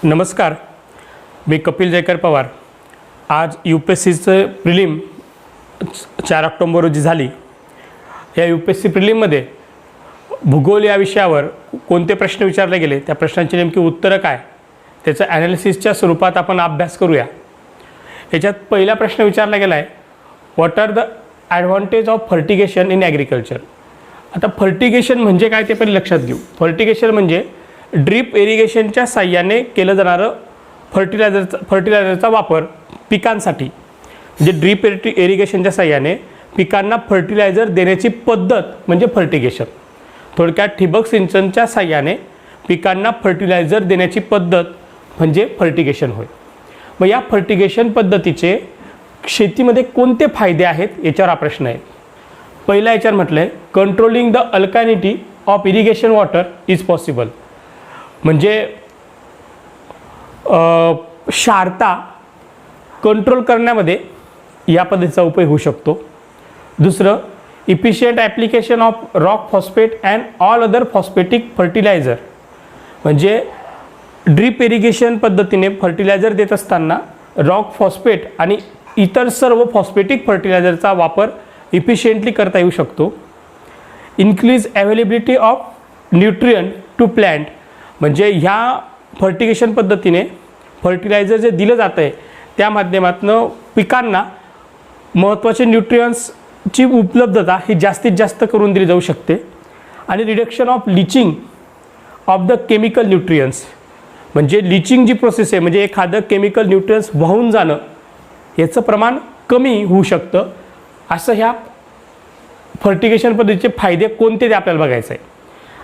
नमस्कार, मी कपिल जयकर पवार। आज UPSCचं prelim 4 October रोजी झाली। या UPSC प्रिलिममध्ये भूगोल या विषयावर कोणते प्रश्न विचारले गेले, त्या प्रश्नांची नेमकी उत्तरं काय, त्याचं ॲनालिसिसच्या स्वरूपात आपण अभ्यास करूया। याच्यात पहिला प्रश्न विचारला गेला आहे, what are the advantage of fertigation in agriculture. आता फर्टिगेशन म्हणजे काय ते पहिले लक्षात घेऊ। फर्टिगेशन म्हणजे ड्रीप इरिगेशनच्या साह्याने केलं जाणारं फर्टिलायझरचा वापर पिकांसाठी, म्हणजे ड्रीप इरिगेशनच्या साह्याने पिकांना फर्टिलायझर देण्याची पद्धत म्हणजे फर्टिगेशन। थोडक्यात ठिबक सिंचनच्या साह्याने पिकांना फर्टिलायझर देण्याची पद्धत म्हणजे फर्टिगेशन होय। मग या फर्टिगेशन पद्धतीचे शेतीमध्ये कोणते फायदे आहेत याच्यावर हा प्रश्न आहे। पहिला याच्यावर म्हटलं आहे, controlling the alkalinity of irrigation water is possible, म्हणजे क्षारता कंट्रोल करण्यामध्ये या पद्धतीचा उपयोग होऊ शकतो। दुसरं, efficient application of rock phosphate and all other phosphatic fertiliser, म्हणजे ड्रीप इरिगेशन पद्धतीने फर्टिलायझर देत असताना रॉक फॉस्फेट आणि इतर सर्व फॉस्फेटिक फर्टिलायझरचा वापर इफिशियंटली करता येऊ शकतो। Increase availability of nutrient to plant, म्हणजे ह्या फर्टिगेशन पद्धतीने फर्टिलायझर जे दिलं जातं आहे त्या माध्यमातून पिकांना महत्त्वाचे न्यूट्रियन्सची उपलब्धता ही जास्तीत जास्त करून दिली जाऊ शकते। आणि reduction of leaching of the chemical nutrients, म्हणजे लिचिंग जी प्रोसेस आहे, म्हणजे एखादं केमिकल न्यूट्रियन्स वाहून जाणं याचं प्रमाण कमी होऊ शकतं। असं ह्या फर्टिगेशन पद्धतीचे फायदे कोणते ते आपल्याला बघायचं आहे।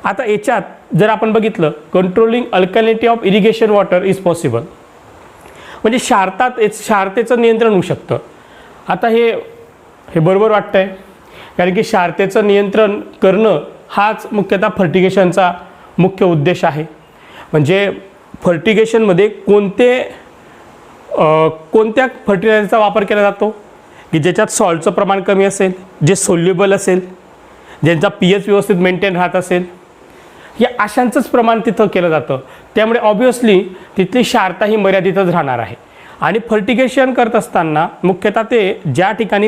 आता याच्यात जर आपण बघितलं, controlling alkalinity of irrigation water is possible, म्हणजे क्षारतेचं नियंत्रण होऊ शकतं। आता हे बरोबर वाटतंय, कारण की क्षारतेचं नियंत्रण करणं हाच मुख्यतः फर्टिगेशनचा मुख्य उद्देश आहे। म्हणजे फर्टिगेशनमध्ये कोणत्या फर्टिलायझरचा वापर केला जातो की ज्याच्यात सॉल्टचं प्रमाण कमी असेल, जे सोल्युबल असेल, ज्यांचा pH व्यवस्थित मेंटेन राहत असेल, या अशांचंच प्रमाण तिथं केलं जातं। त्यामुळे ऑब्व्हियसली तिथली क्षारता ही मर्यादितच राहणार आहे। आणि फर्टिगेशन करत असताना मुख्यतः ते ज्या ठिकाणी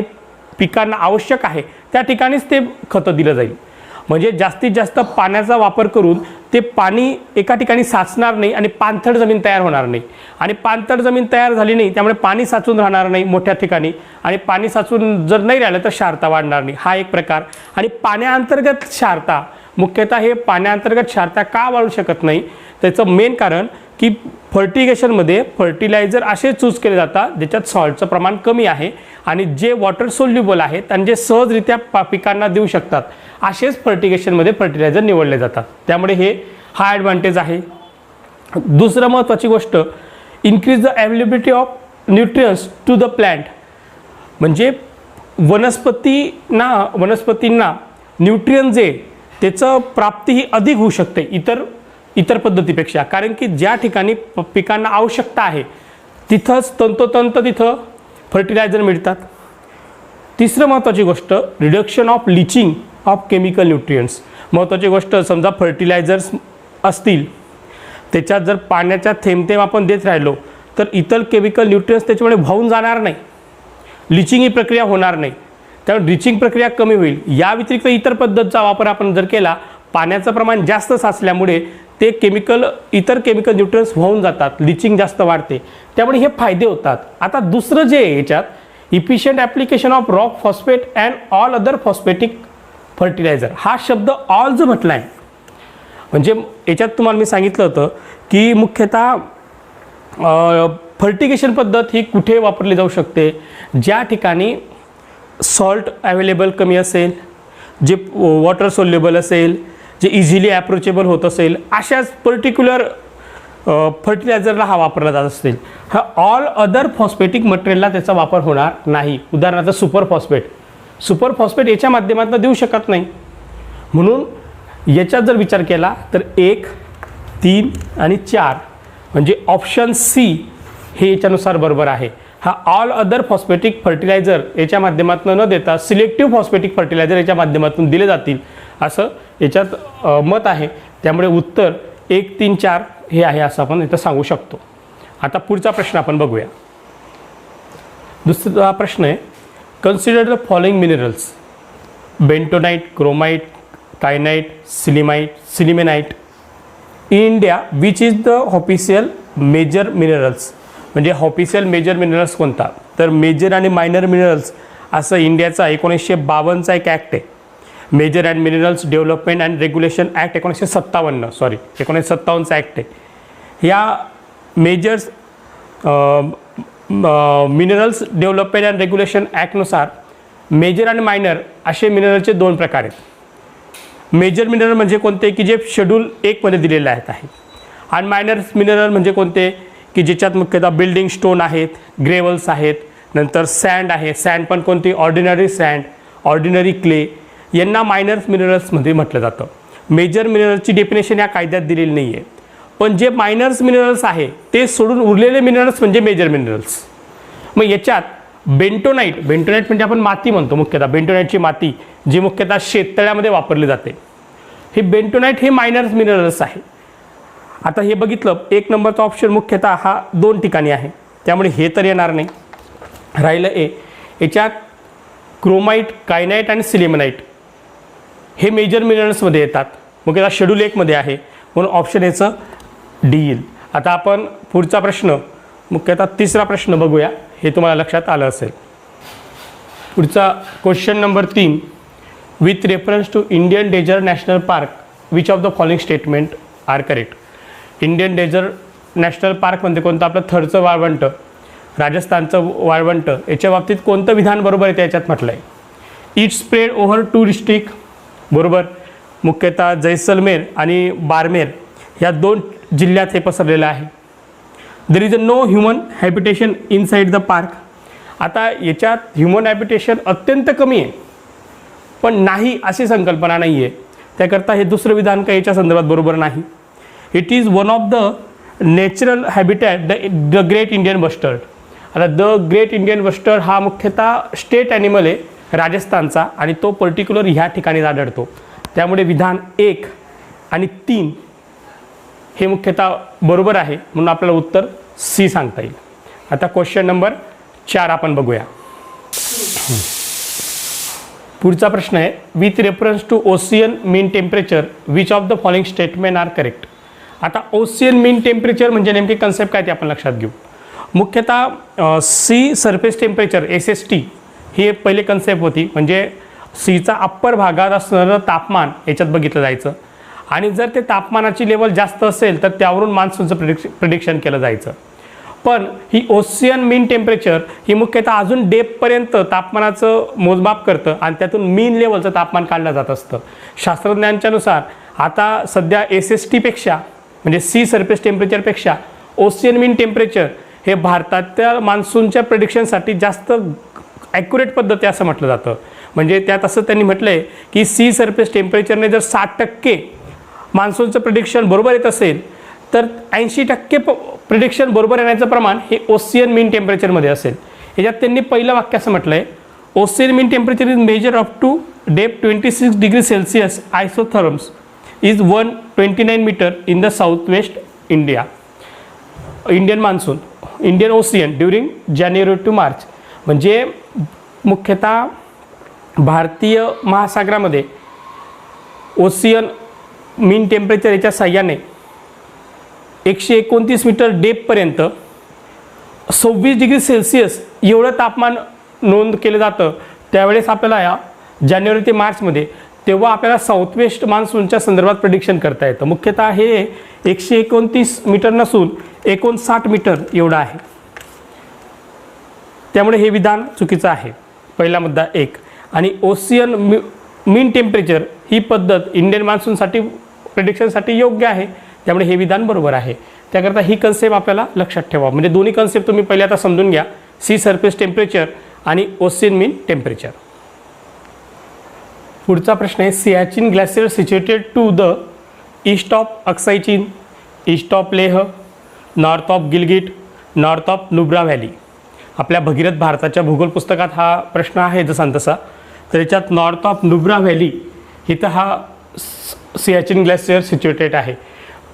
पिकांना आवश्यक आहे त्या ठिकाणीच ते खतं दिलं जाईल, म्हणजे जास्तीत जास्त पाण्याचा वापर करून ते पाणी एका ठिकाणी साचणार नाही आणि पाणथळ जमीन तयार होणार नाही। आणि पाणथळ जमीन तयार झाली नाही त्यामुळे पाणी साचून राहणार नाही मोठ्या ठिकाणी, आणि पाणी साचून जर नाही राहिलं तर क्षारता वाढणार नाही, हा एक प्रकार। आणि पाण्याअंतर्गत क्षारता, मुख्यतः हे पाण्याअंतर्गत क्षारता का वाढू शकत नाही, त्याचं मेन कारण की फर्टिगेशनमध्ये फर्टिलायझर असे चूज केले जातात ज्याच्यात सॉल्टचं प्रमाण कमी आहे आणि जे वॉटर सोल्युबल आहेत आणि जे सहजरित्या पिकांना देऊ शकतात, असेच फर्टिगेशनमध्ये फर्टिलायझर निवडले जातात। त्यामुळे हा ॲडव्हान्टेज आहे। दुसरं महत्त्वाची गोष्ट, increase the availability of nutrients to the plant, म्हणजे वनस्पतींना न्यूट्रियन जे त्याचं प्राप्ती ही अधिक होऊ शकते इतर पद्धतीपेक्षा, कारण की ज्या ठिकाणी पिकांना आवश्यकता आहे तिथंच तंतोतंत तिथं फर्टिलायझर मिळतात। तिसरं महत्त्वाची गोष्ट, reduction of leaching of chemical nutrients, महत्त्वाची गोष्ट, समजा फर्टिलायझर्स असतील त्याच्यात जर पाण्याच्या थेंब आपण देत राहिलो तर इतर केमिकल न्यूट्रियंट्स त्याच्यामुळे वाहून जाणार नाही, लिचिंग ही प्रक्रिया होणार नाही, त्यामुळे लिचिंग प्रक्रिया कमी होईल। या व्यतिरिक्त इतर पद्धतीचा वापर आपण जर केला, पाण्याचं प्रमाण जास्त साचल्यामुळे ते इतर केमिकल न्यूट्रियंट्स वाहून जातात, लिचिंग जास्त वाढते, त्यामुळे हे फायदे होतात। आता दुसरं जे आहे याच्यात, efficient application of rock phosphate and all other phosphatic fertiliser, हा शब्द ऑल जो म्हटला आहे, म्हणजे याच्यात तुम्हाला मी सांगितलं होतं की मुख्यतः फर्टिगेशन पद्धत ही कुठे वापरली जाऊ शकते, ज्या ठिकाणी सॉल्ट अवेलेबल कमी असेल, जे वॉटर सोल्युबल असेल, जे इझिली ॲप्रोचेबल होत असेल, अशाच पर्टिक्युलर फर्टिलायझरला हा वापरला जात असेल। हा ऑल अदर फॉस्फेटिक मटेरियलला त्याचा वापर होणार नाही। उदाहरणार्थ सुपर फॉस्फेट याच्या माध्यमातून देऊ शकत नाही, म्हणून याच्यात जर विचार केला तर 1, 3 आणि 4, म्हणजे ऑप्शन सी हे याच्यानुसार बरोबर आहे। हा ऑल अदर फॉस्फेटिक फर्टिलायझर याच्या माध्यमातून न देता सिलेक्टिव्ह फॉस्फेटिक फर्टिलायझर याच्या माध्यमातून दिले जातील असं याच्यात मत आहे। त्यामुळे उत्तर 1, 3, 4 हे आहे असं आपण इथं सांगू शकतो. आता पुढचा प्रश्न आपण बघूया. दुसरा प्रश्न आहे, consider the following minerals bentonite, chromite, kyanite, sillimanite in India which is the official major minerals. म्हणजे ऑफिशियल मेजर मिनरल्स कोणता, तर मेजर आणि मायनर मिनरल्स असं इंडियाचा 1952चा एक ॲक्ट आहे, major and minerals development and regulation act 1957चा ॲक्ट आहे. या majors minerals development and regulation ॲक्टनुसार मेजर आणि मायनर असे मिनरलचे 2 प्रकार आहेत. मेजर मिनरल म्हणजे कोणते की जे शेड्यूल 1 दिलेले आहेत आणि मायनर मिनरल म्हणजे कोणते की ज्याच्यात मुख्यतः बिल्डिंग स्टोन आहेत, ग्रेवल्स आहेत, नंतर सँड आहे, सँड पण कोणती ऑर्डिनरी सँड, ऑर्डिनरी क्ले, यांना मायनर मिनरल्समध्ये म्हटलं जातं. मेजर मिनरल्सची डेफिनेशन या कायद्यात दिलेली नाही आहे, पण जे मायनर्स मिनरल्स आहे ते सोडून उरलेले मिनरल्स म्हणजे मेजर मिनरल्स. मग याच्यात बेंटोनाइट म्हणजे आपण माती म्हणतो, मुख्यतः बेंटोनाइटची माती जी मुख्यतः शेततळ्यामध्ये वापरली जाते, हे बेंटोनाइट हे मायनर्स मिनरल्स आहे. आता हे बघितलं 1 नंबरचा ऑप्शन मुख्यतः हा 2 ठिकाणी आहे, त्यामुळे हे तर येणार नाही. राहिलं ए, याच्यात क्रोमाइट, कायनाइट आणि सिलिमेनाइट हे मेजर मिनरल्समध्ये येतात, मुख्यतः शेड्यूल 1 आहे, म्हणून ऑप्शन याचं डी येईल. आता आपण पुढचा प्रश्न मुख्यतः तिसरा प्रश्न बघूया, हे तुम्हाला लक्षात आलं असेल. पुढचा question number 3, with reference to Indian desert national park which of the following statement are correct. Indian desert national park म्हणजे कोणतं, आपलं थरचं वाळवंट, राजस्थानचं वाळवंट, याच्या बाबतीत कोणतं विधान बरोबर आहे त्याच्यात म्हटलं आहे. इट स्प्रेड ओव्हर 2 डिस्ट्रिक्ट, बरोबर, मुख्यतः जैसलमेर आणि बारमेर या 2 जिल्ह्यात हे पसरलेलं आहे. There is a no human habitation inside the park. आता याच्यात ह्युमन हॅबिटेशन अत्यंत कमी आहे, पण नाही अशी संकल्पना नाही आहे, त्याकरता हे दुसरं विधान काही याच्या संदर्भात बरोबर नाही. It is one of the natural habitat the great Indian bustard. आता द ग्रेट इंडियन बस्टर्ड हा मुख्यतः स्टेट ॲनिमल आहे राजस्थानचा आणि तो पर्टिक्युलर ह्या ठिकाणी आढळतो, त्यामुळे विधान 1 आणि 3 हे मुख्यतः बरोबर आहे, म्हणून आपल्याला उत्तर सी सांगता येईल. आता क्वेश्चन नंबर 4 आपण बघूया. पुढचा प्रश्न आहे, with reference to ocean mean temperature which of the following statement are correct. आता ओशियन मीन टेम्परेचर म्हणजे नेमकी कन्सेप्ट काय ते आपण लक्षात घेऊ. मुख्यतः सी सरफेस टेम्परेचर SST ही पहिले कन्सेप्ट होती, म्हणजे सीचा अप्पर भागात असणारं तापमान याच्यात बघितलं जायचं आणि जर ते तापमानाची लेवल जास्त असेल तर त्यावरून मान्सूनचं प्रिडिक्शन केलं जायचं. पण ही ओशियन मीन टेम्परेचर ही मुख्यतः अजून डेपपर्यंत तापमानाचं मोजमाप करतं आणि त्यातून मीन लेवलचं तापमान काढलं जात असतं. शास्त्रज्ञांच्यानुसार आता सध्या SSTपेक्षा म्हणजे C surface टेम्परेचरपेक्षा ocean mean temperature हे भारताच्या मान्सूनच्या प्रेडिक्शनसाठी जास्त ॲक्युरेट पद्धती असं म्हटलं जातं. म्हणजे त्यात असं त्यांनी म्हटलं आहे की सी सरफेस टेम्परेचरने जर 60% मान्सूनचं प्रिडिक्शन बरोबर येत असेल तर 80% प्रिडिक्शन बरोबर येण्याचं प्रमाण हे ओशियन मीन टेम्परेचरमध्ये असेल. याच्यात त्यांनी पहिलं वाक्य असं म्हटलं आहे, ocean mean temperature is major up to depth 26 degree Celsius isotherms is 129 metre in the south west India Indian monsoon Indian ocean during January to March. म्हणजे मुख्यतः भारतीय महासागरामध्ये ओशियन मीन टेम्परेचर याच्या साह्याने 129 मीटर डेपपर्यंत 26 डिग्री सेल्सिअस एवढं तापमान नोंद केलं जातं. त्यावेळेस आपल्याला या जानेवारी ते मार्चमध्ये तेव्हा आपल्याला साऊथ वेस्ट मान्सूनच्या संदर्भात प्रिडिक्शन करता येतं. मुख्यतः हे 129 मीटर नसून 59 मीटर एवढं आहे, त्यामुळे हे विधान चुकीचं आहे. पहिला मुद्दा 1. आणि ओशियन मीन टेम्परेचर ही पद्धत इंडियन मान्सूनसाठी प्रिडिक्शनसाठी योग्य आहे, त्यामुळे हे विधान बरोबर आहे. त्याकरता ही कन्सेप्ट आपल्याला लक्षात ठेवा. म्हणजे दोन्ही कन्सेप्ट तुम्ही पहिले आता समजून घ्या, सी सरफेस टेम्परेचर आणि ओशियन मीन टेम्परेचर. पुढचा प्रश्न आहे, Siachen glacier situated to the east of Aksai Chin, east of Leh, north of Gilgit, north of Nubra valley. आपल्या भगीरथ भारताच्या भूगोल पुस्तकात हा प्रश्न आहे जसा तसा. तर याच्यात नॉर्थ ऑफ नुब्रा व्हॅली इथं हा सियाचीन ग्लेशियर सिच्युएटेड आहे.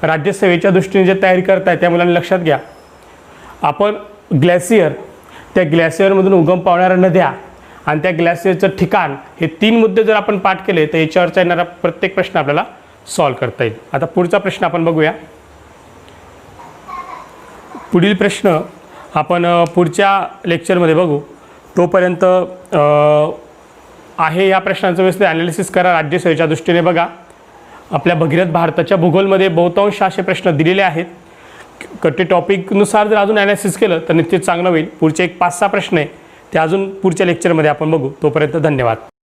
राज्यसेवेच्या दृष्टीने जे तयारी करताय त्या मुलांनी लक्षात घ्या. आपण ग्लॅसियर, त्या ग्लॅसियरमधून उगम पावणाऱ्या नद्या आणि त्या ग्लॅसियरचं ठिकाण, हे 3 मुद्दे जर आपण पाठ केले तर याच्यावरचा येणारा प्रत्येक प्रश्न आपल्याला सॉल्व्ह करता येईल. आता पुढचा प्रश्न आपण बघूया. पुढील प्रश्न आपण पुढच्या लेक्चरमध्ये बघू. तोपर्यंत आहे या प्रश्नांचं व्यवस्थित ॲनालिसिस करा. राज्यसेवेच्या दृष्टीने बघा. आपल्या भगीरथ भारताच्या भूगोलमध्ये बहुतांश असे प्रश्न दिलेले आहेत. ते टॉपिकनुसार जर अजून ॲनालिसिस केलं तर निश्चित चांगलं होईल. पुढचे एक 5-6 प्रश्न आहे ते अजून पुढच्या लेक्चरमध्ये आपण बघू. तोपर्यंत धन्यवाद.